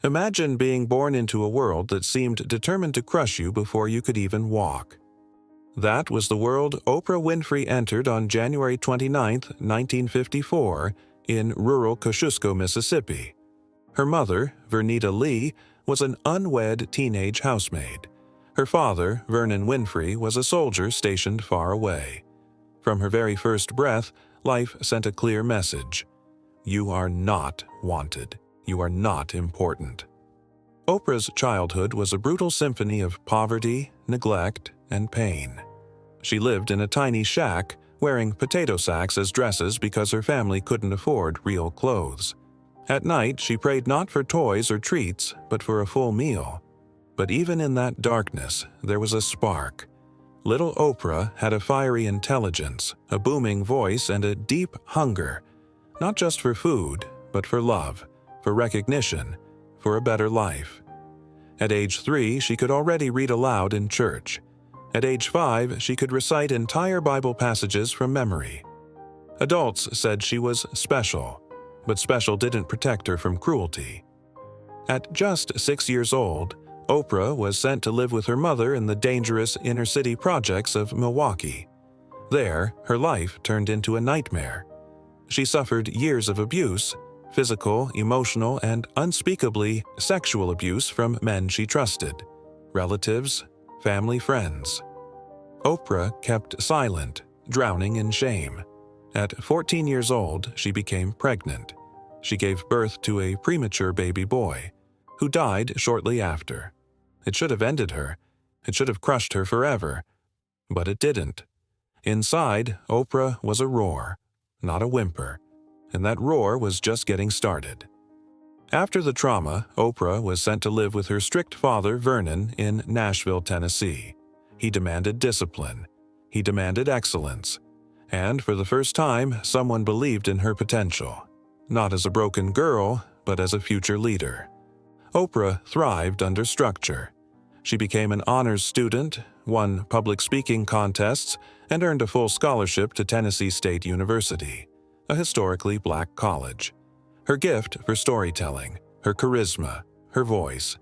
Imagine being born into a world that seemed determined to crush you before you could even walk. That was the world Oprah Winfrey entered on January 29, 1954, in rural Kosciuszko, Mississippi. Her mother, Vernita Lee, was an unwed teenage housemaid. Her father, Vernon Winfrey, was a soldier stationed far away. From her very first breath, life sent a clear message. You are not wanted. You are not important. Oprah's childhood was a brutal symphony of poverty, neglect, and pain. She lived in a tiny shack, wearing potato sacks as dresses because her family couldn't afford real clothes. At night, she prayed not for toys or treats, but for a full meal. But even in that darkness, there was a spark. Little Oprah had a fiery intelligence, a booming voice, and a deep hunger, not just for food, but for love, for recognition, for a better life. At age 3, she could already read aloud in church. At age 5, she could recite entire Bible passages from memory. Adults said she was special, but special didn't protect her from cruelty. At just 6 years old, Oprah was sent to live with her mother in the dangerous inner-city projects of Milwaukee. There, her life turned into a nightmare. She suffered years of abuse, physical, emotional, and unspeakably sexual abuse from men she trusted, relatives, family, friends. Oprah kept silent, drowning in shame. At 14 years old, she became pregnant. She gave birth to a premature baby boy, who died shortly after. It should have ended her. It should have crushed her forever. But it didn't. Inside, Oprah was a roar, not a whimper, and that roar was just getting started. After the trauma, Oprah was sent to live with her strict father, Vernon, in Nashville, Tennessee. He demanded discipline. He demanded excellence. And for the first time, someone believed in her potential. Not as a broken girl, but as a future leader. Oprah thrived under structure. She became an honors student, won public speaking contests, and earned a full scholarship to Tennessee State University, a historically black college. Her gift for storytelling, her charisma, her voice,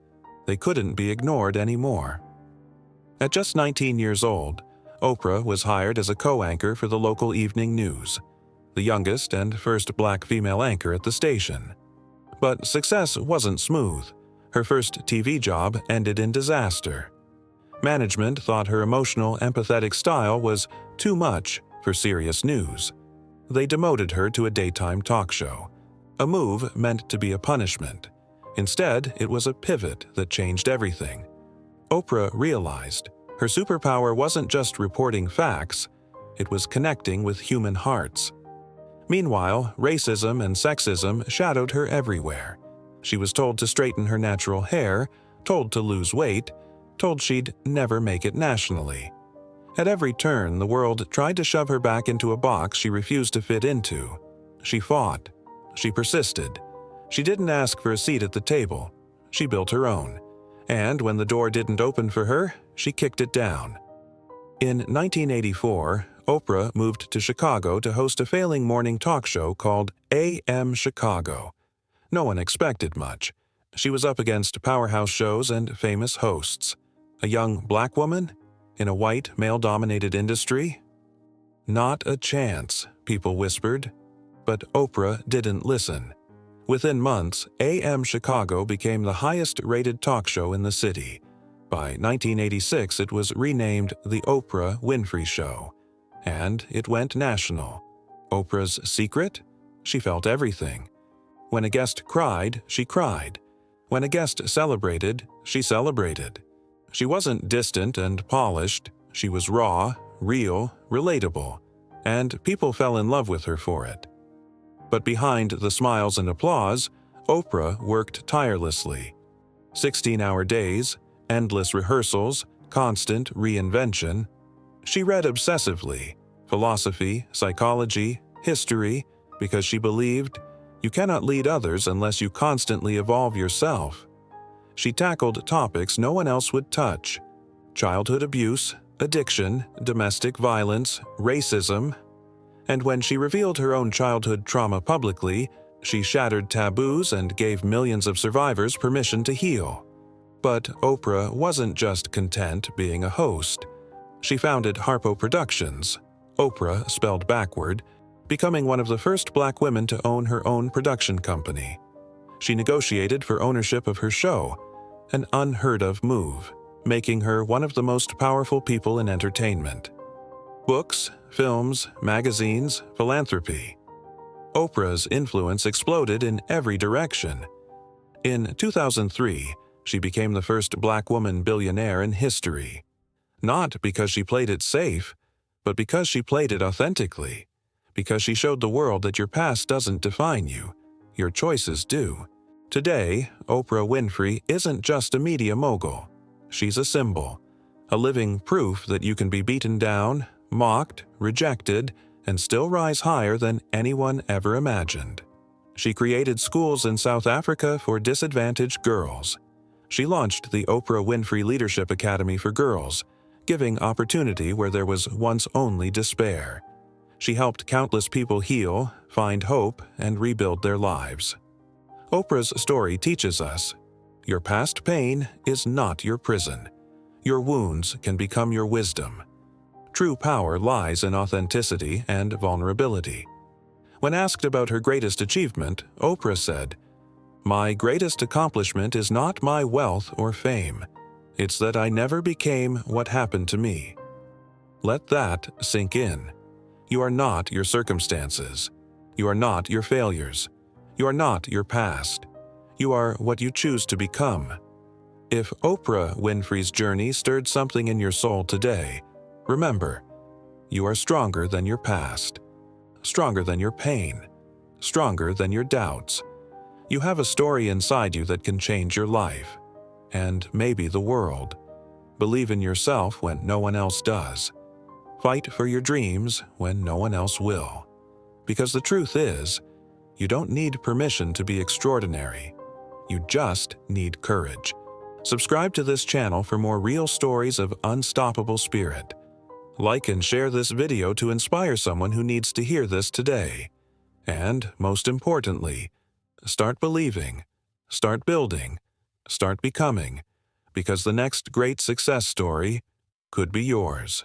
they couldn't be ignored anymore. At just 19 years old, Oprah was hired as a co-anchor for the local evening news, the youngest and first black female anchor at the station. But success wasn't smooth. Her first TV job ended in disaster. Management thought her emotional, empathetic style was too much for serious news. They demoted her to a daytime talk show, a move meant to be a punishment. Instead, it was a pivot that changed everything. Oprah realized her superpower wasn't just reporting facts, it was connecting with human hearts. Meanwhile, racism and sexism shadowed her everywhere. She was told to straighten her natural hair, told to lose weight, told she'd never make it nationally. At every turn, the world tried to shove her back into a box she refused to fit into. She fought. She persisted. She didn't ask for a seat at the table. She built her own. And when the door didn't open for her, she kicked it down. In 1984, Oprah moved to Chicago to host a failing morning talk show called AM Chicago. No one expected much. She was up against powerhouse shows and famous hosts. A young black woman in a white, male-dominated industry? Not a chance, people whispered. But Oprah didn't listen. Within months, AM Chicago became the highest-rated talk show in the city. By 1986, it was renamed The Oprah Winfrey Show. And it went national. Oprah's secret? She felt everything. When a guest cried, she cried. When a guest celebrated, she celebrated. She wasn't distant and polished. She was raw, real, relatable. And people fell in love with her for it. But behind the smiles and applause, Oprah worked tirelessly. 16-hour days, endless rehearsals, constant reinvention. She read obsessively, philosophy, psychology, history, because she believed you cannot lead others unless you constantly evolve yourself. She tackled topics no one else would touch: childhood abuse, addiction, domestic violence, racism. And when she revealed her own childhood trauma publicly, She shattered taboos and gave millions of survivors permission to heal. But Oprah wasn't just content being a host. She founded Harpo Productions, Oprah spelled backward, becoming one of the first Black women to own her own production company. She negotiated for ownership of her show, an unheard-of move, making her one of the most powerful people in entertainment. Books, films, magazines, philanthropy. Oprah's influence exploded in every direction. In 2003, she became the first Black woman billionaire in history. Not because she played it safe, but because she played it authentically. Because she showed the world that your past doesn't define you, your choices do. Today, Oprah Winfrey isn't just a media mogul. She's a symbol, a living proof that you can be beaten down, mocked, rejected, and still rise higher than anyone ever imagined. She created schools in South Africa for disadvantaged girls. She launched the Oprah Winfrey Leadership Academy for girls, giving opportunity where there was once only despair. She helped countless people heal, find hope, and rebuild their lives. Oprah's story teaches us, your past pain is not your prison. Your wounds can become your wisdom. True power lies in authenticity and vulnerability. When asked about her greatest achievement, Oprah said, "My greatest accomplishment is not my wealth or fame. It's that I never became what happened to me." Let that sink in. You are not your circumstances. You are not your failures. You are not your past. You are what you choose to become. If Oprah Winfrey's journey stirred something in your soul today, remember, you are stronger than your past, stronger than your pain, stronger than your doubts. You have a story inside you that can change your life, and maybe the world. Believe in yourself when no one else does. Fight for your dreams when no one else will. Because the truth is, you don't need permission to be extraordinary. You just need courage. Subscribe to this channel for more real stories of unstoppable spirit. Like and share this video to inspire someone who needs to hear this today. And, most importantly, start believing, start building, start becoming, because the next great success story could be yours.